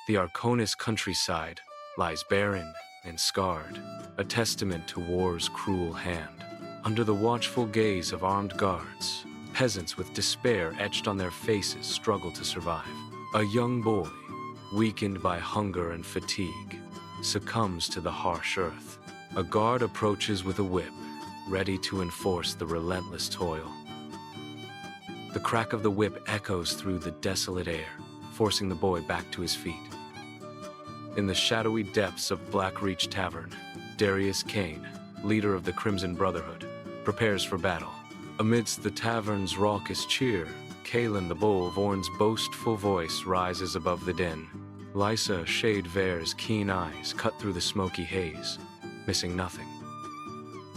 The Arkonis countryside lies barren and scarred, a testament to war's cruel hand. Under the watchful gaze of armed guards, peasants with despair etched on their faces struggle to survive. A young boy, weakened by hunger and fatigue, succumbs to the harsh earth. A guard approaches with a whip, ready to enforce the relentless toil. The crack of the whip echoes through the desolate air, forcing the boy back to his feet. In the shadowy depths of Blackreach Tavern, Darius Kane, leader of the Crimson Brotherhood, prepares for battle. Amidst the tavern's raucous cheer, Kalen the Bullvorn's boastful voice rises above the din. Lysa Shade Vare's keen eyes cut through the smoky haze, missing nothing.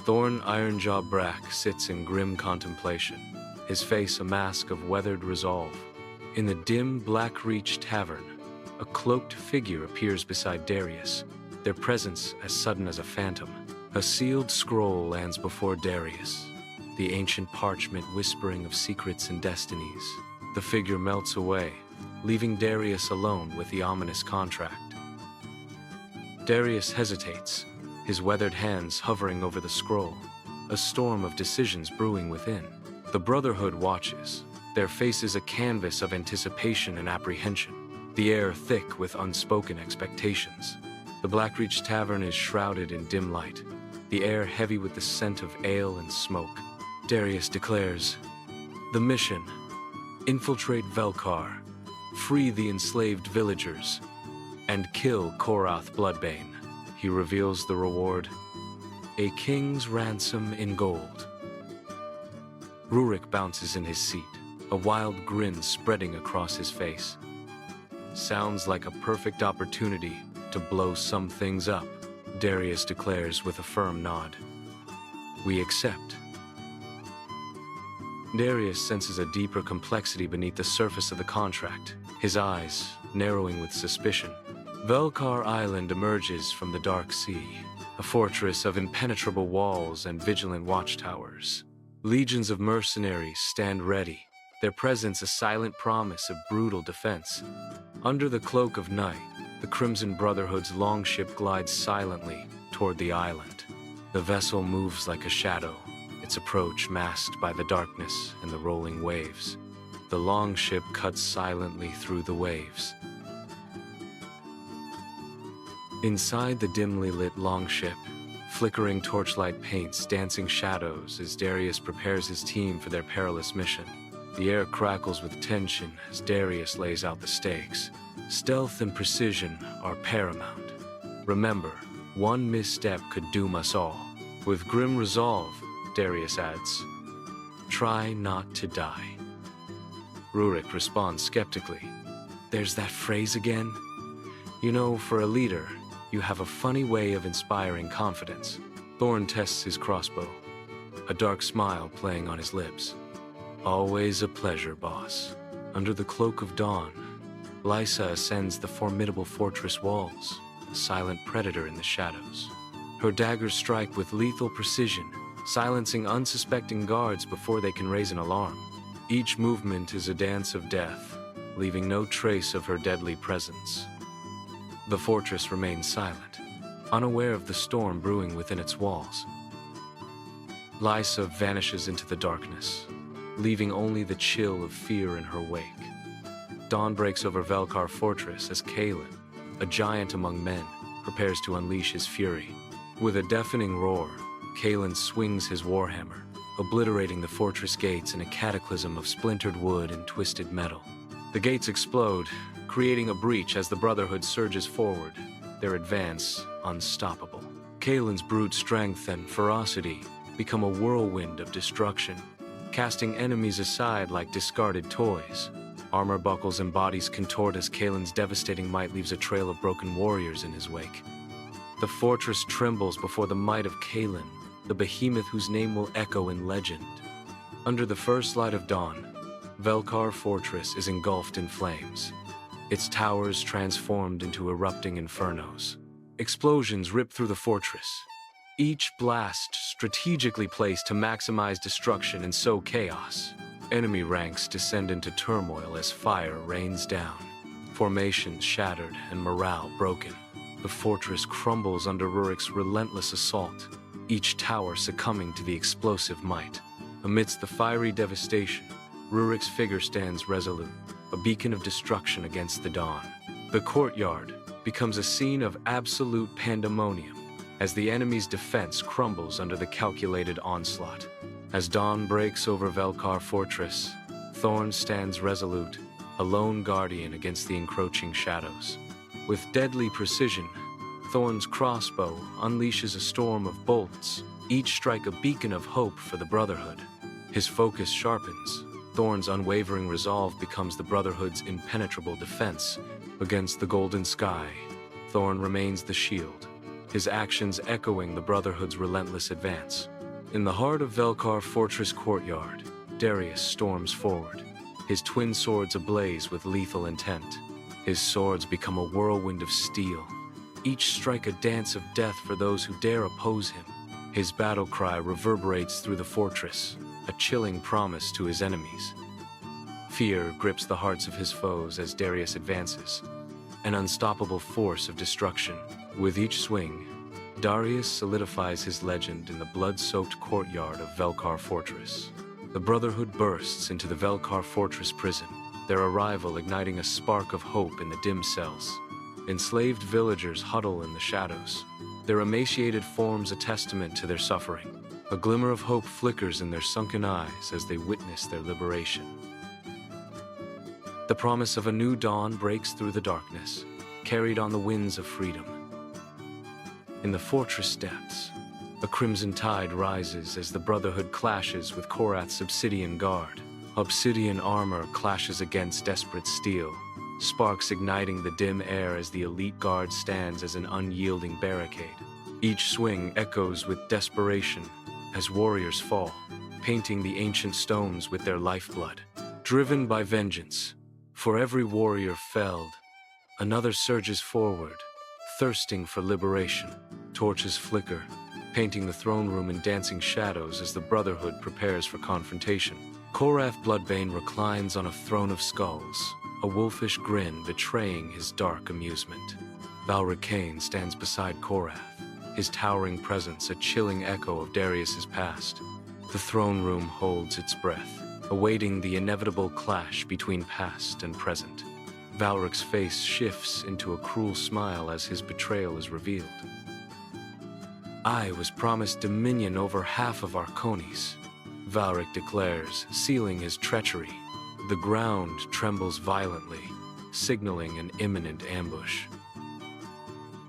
Thorn Ironjaw Brack sits in grim contemplation, his face a mask of weathered resolve. In the dim Blackreach Tavern, a cloaked figure appears beside Darius, their presence as sudden as a phantom. A sealed scroll lands before Darius, the ancient parchment whispering of secrets and destinies. The figure melts away, leaving Darius alone with the ominous contract. Darius hesitates, his weathered hands hovering over the scroll, a storm of decisions brewing within. The Brotherhood watches, their faces a canvas of anticipation and apprehension, the air thick with unspoken expectations. The Blackreach Tavern is shrouded in dim light, the air heavy with the scent of ale and smoke. Darius declares, "The mission: infiltrate Velkar, free the enslaved villagers, and kill Korath Bloodbane." He reveals the reward: a king's ransom in gold. Rurik bounces in his seat, a wild grin spreading across his face. "Sounds like a perfect opportunity to blow some things up," Darius declares with a firm nod. "We accept." Darius senses a deeper complexity beneath the surface of the contract, his eyes narrowing with suspicion. Velkar Island emerges from the dark sea, a fortress of impenetrable walls and vigilant watchtowers. Legions of mercenaries stand ready, their presence a silent promise of brutal defense. Under the cloak of night, the Crimson Brotherhood's longship glides silently toward the island. The vessel moves like a shadow, its approach masked by the darkness and the rolling waves. The longship cuts silently through the waves. Inside the dimly lit longship, flickering torchlight paints dancing shadows as Darius prepares his team for their perilous mission. The air crackles with tension as Darius lays out the stakes. Stealth and precision are paramount. Remember, one misstep could doom us all. With grim resolve, Darius adds, "Try not to die." Rurik responds skeptically, "There's that phrase again? You know, for a leader, you have a funny way of inspiring confidence." Thorn tests his crossbow, a dark smile playing on his lips. "Always a pleasure, boss." Under the cloak of dawn, Lysa ascends the formidable fortress walls, a silent predator in the shadows. Her daggers strike with lethal precision, silencing unsuspecting guards before they can raise an alarm. Each movement is a dance of death, leaving no trace of her deadly presence. The fortress remains silent, unaware of the storm brewing within its walls. Lysa vanishes into the darkness, leaving only the chill of fear in her wake. Dawn breaks over Velkar Fortress as Kalen, a giant among men, prepares to unleash his fury. With a deafening roar, Kalen swings his warhammer, obliterating the fortress gates in a cataclysm of splintered wood and twisted metal. The gates explode, creating a breach as the Brotherhood surges forward, their advance unstoppable. Kalen's brute strength and ferocity become a whirlwind of destruction, casting enemies aside like discarded toys. Armor buckles and bodies contort as Kalen's devastating might leaves a trail of broken warriors in his wake. The fortress trembles before the might of Kalen, the behemoth whose name will echo in legend. Under the first light of dawn, Velkar Fortress is engulfed in flames, its towers transformed into erupting infernos. Explosions rip through the fortress, each blast strategically placed to maximize destruction and sow chaos. Enemy ranks descend into turmoil as fire rains down, Formations shattered and morale broken. The fortress crumbles under Rurik's relentless assault, each tower succumbing to the explosive might. Amidst the fiery devastation, Rurik's figure stands resolute, a beacon of destruction against the dawn. The courtyard becomes a scene of absolute pandemonium as the enemy's defense crumbles under the calculated onslaught. As dawn breaks over Velkar fortress, Thorn stands resolute, a lone guardian against the encroaching shadows. With deadly precision, Thorn's crossbow unleashes a storm of bolts, each strike a beacon of hope for the Brotherhood. His focus sharpens. Thorn's unwavering resolve becomes the Brotherhood's impenetrable defense. Against the golden sky, Thorn remains the shield, his actions echoing the Brotherhood's relentless advance. In the heart of Velkar Fortress courtyard, Darius storms forward, his twin swords ablaze with lethal intent. His swords become a whirlwind of steel, each strike a dance of death for those who dare oppose him. His battle cry reverberates through the fortress, a chilling promise to his enemies. Fear grips the hearts of his foes as Darius advances, an unstoppable force of destruction. With each swing, Darius solidifies his legend in the blood-soaked courtyard of Velkar Fortress. The Brotherhood bursts into the Velkar Fortress prison, their arrival igniting a spark of hope in the dim cells. Enslaved villagers huddle in the shadows, their emaciated forms a testament to their suffering. A glimmer of hope flickers in their sunken eyes as they witness their liberation. The promise of a new dawn breaks through the darkness, carried on the winds of freedom. In the fortress depths, a crimson tide rises as the Brotherhood clashes with Korath's obsidian guard. Obsidian armor clashes against desperate steel, sparks igniting the dim air as the elite guard stands as an unyielding barricade. Each swing echoes with desperation as warriors fall, painting the ancient stones with their lifeblood. Driven by vengeance, for every warrior felled, another surges forward, thirsting for liberation. Torches flicker, painting the throne room in dancing shadows as the Brotherhood prepares for confrontation. Korath Bloodbane reclines on a throne of skulls, a wolfish grin betraying his dark amusement. Valricain stands beside Korath, his towering presence a chilling echo of Darius's past. The throne room holds its breath, awaiting the inevitable clash between past and present. Valric's face shifts into a cruel smile as his betrayal is revealed. I was promised dominion over half of Arkonis, Valric declares, sealing his treachery. The ground trembles violently, signaling an imminent ambush.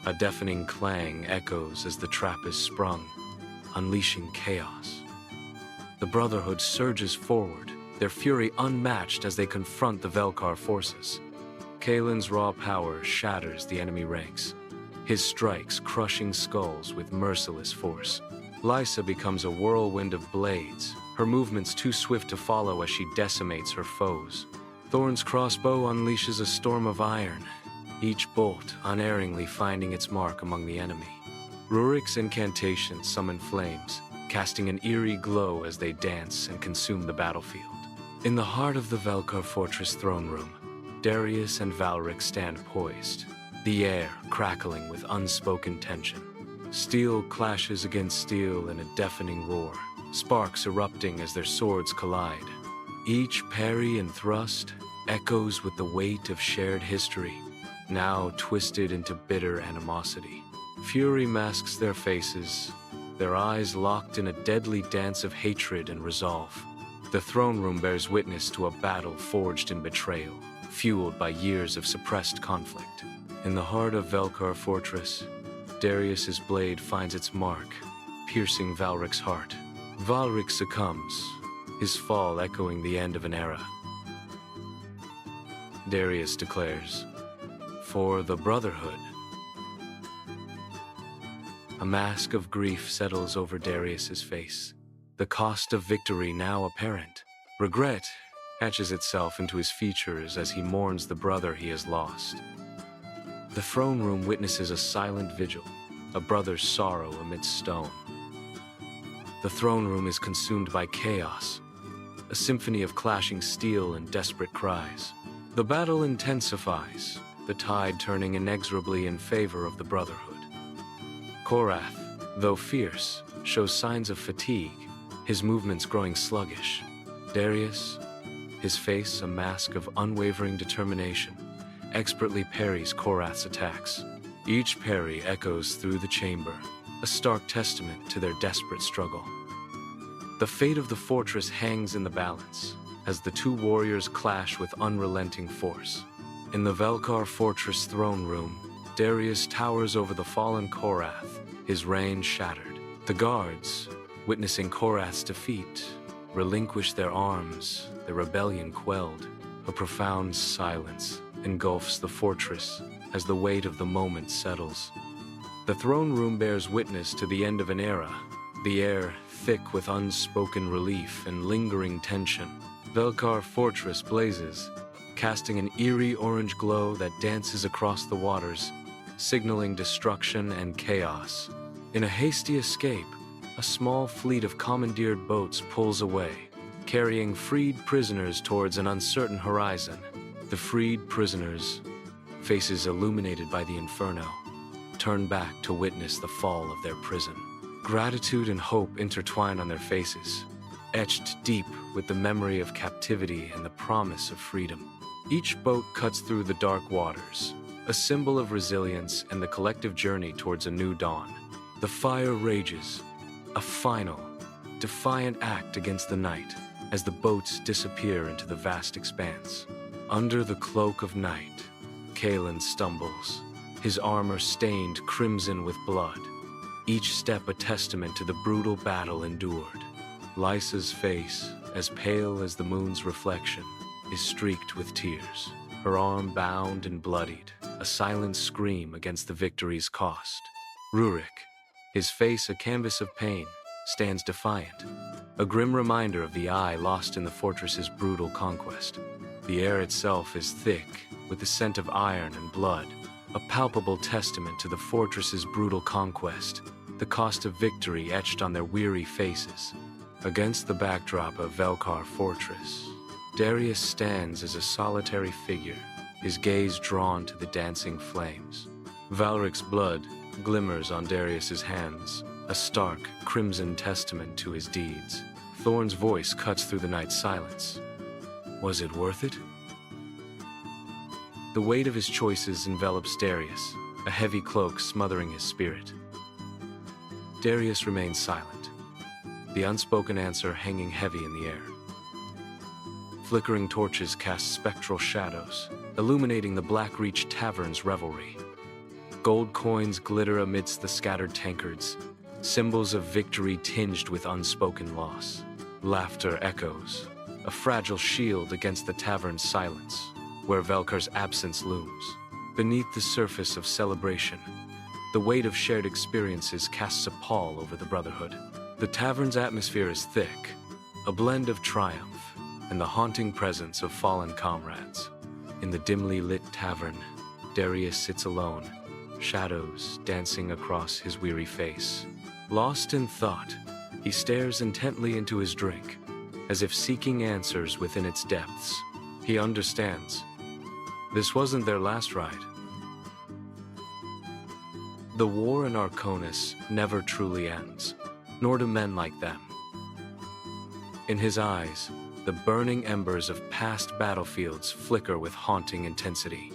A deafening clang echoes as the trap is sprung, unleashing chaos. The Brotherhood surges forward, their fury unmatched as they confront the Velkar forces. Kaelin's raw power shatters the enemy ranks, his strikes crushing skulls with merciless force. Lysa becomes a whirlwind of blades, her movements too swift to follow as she decimates her foes. Thorn's crossbow unleashes a storm of iron, each bolt unerringly finding its mark among the enemy. Rurik's incantations summon flames, casting an eerie glow as they dance and consume the battlefield. In the heart of the Velkar Fortress throne room, Darius and Valric stand poised, the air crackling with unspoken tension. Steel clashes against steel in a deafening roar, sparks erupting as their swords collide. Each parry and thrust echoes with the weight of shared history, now twisted into bitter animosity. Fury masks their faces, their eyes locked in a deadly dance of hatred and resolve. The throne room bears witness to a battle forged in betrayal, fueled by years of suppressed conflict. In the heart of Velkar Fortress, Darius's blade finds its mark, piercing Valric's heart. Valric succumbs, his fall echoing the end of an era. Darius declares, "For the Brotherhood." A mask of grief settles over Darius's face, the cost of victory now apparent. Regret etches itself into his features as he mourns the brother he has lost. The throne room witnesses a silent vigil, a brother's sorrow amidst stone. The throne room is consumed by chaos, a symphony of clashing steel and desperate cries. The battle intensifies, the tide turning inexorably in favor of the Brotherhood. Korath, though fierce, shows signs of fatigue, his movements growing sluggish. Darius, his face a mask of unwavering determination, expertly parries Korath's attacks. Each parry echoes through the chamber, a stark testament to their desperate struggle. The fate of the fortress hangs in the balance, as the two warriors clash with unrelenting force. In the Velkar fortress throne room, Darius towers over the fallen Korath, his reign shattered. The guards, witnessing Korath's defeat, relinquish their arms, their rebellion quelled. A profound silence engulfs the fortress as the weight of the moment settles. The throne room bears witness to the end of an era, the air thick with unspoken relief and lingering tension. Velkar fortress blazes, casting an eerie orange glow that dances across the waters, signaling destruction and chaos. In a hasty escape, a small fleet of commandeered boats pulls away, carrying freed prisoners towards an uncertain horizon. The freed prisoners, faces illuminated by the inferno, turn back to witness the fall of their prison. Gratitude and hope intertwine on their faces, etched deep with the memory of captivity and the promise of freedom. Each boat cuts through the dark waters, a symbol of resilience and the collective journey towards a new dawn. The fire rages, a final, defiant act against the night, as the boats disappear into the vast expanse. Under the cloak of night, Kalen stumbles, his armor stained crimson with blood, each step a testament to the brutal battle endured. Lysa's face, as pale as the moon's reflection, is streaked with tears, her arm bound and bloodied, a silent scream against the victory's cost. Rurik, his face a canvas of pain, stands defiant, a grim reminder of the eye lost in the fortress's brutal conquest. The air itself is thick, with the scent of iron and blood, a palpable testament to the fortress's brutal conquest, the cost of victory etched on their weary faces. Against the backdrop of Velkar fortress, Darius stands as a solitary figure, his gaze drawn to the dancing flames. Valric's blood glimmers on Darius's hands, a stark, crimson testament to his deeds. Thorn's voice cuts through the night's silence. Was it worth it? The weight of his choices envelops Darius, a heavy cloak smothering his spirit. Darius remains silent, the unspoken answer hanging heavy in the air. Flickering torches cast spectral shadows, illuminating the Blackreach Tavern's revelry. Gold coins glitter amidst the scattered tankards, symbols of victory tinged with unspoken loss. Laughter echoes, a fragile shield against the tavern's silence, where Velkar's absence looms. Beneath the surface of celebration, the weight of shared experiences casts a pall over the Brotherhood. The tavern's atmosphere is thick, a blend of triumph and the haunting presence of fallen comrades. In the dimly lit tavern, Darius sits alone, shadows dancing across his weary face. Lost in thought, he stares intently into his drink, as if seeking answers within its depths. He understands. This wasn't their last ride. The war in Arkonis never truly ends, nor do men like them. In his eyes, the burning embers of past battlefields flicker with haunting intensity.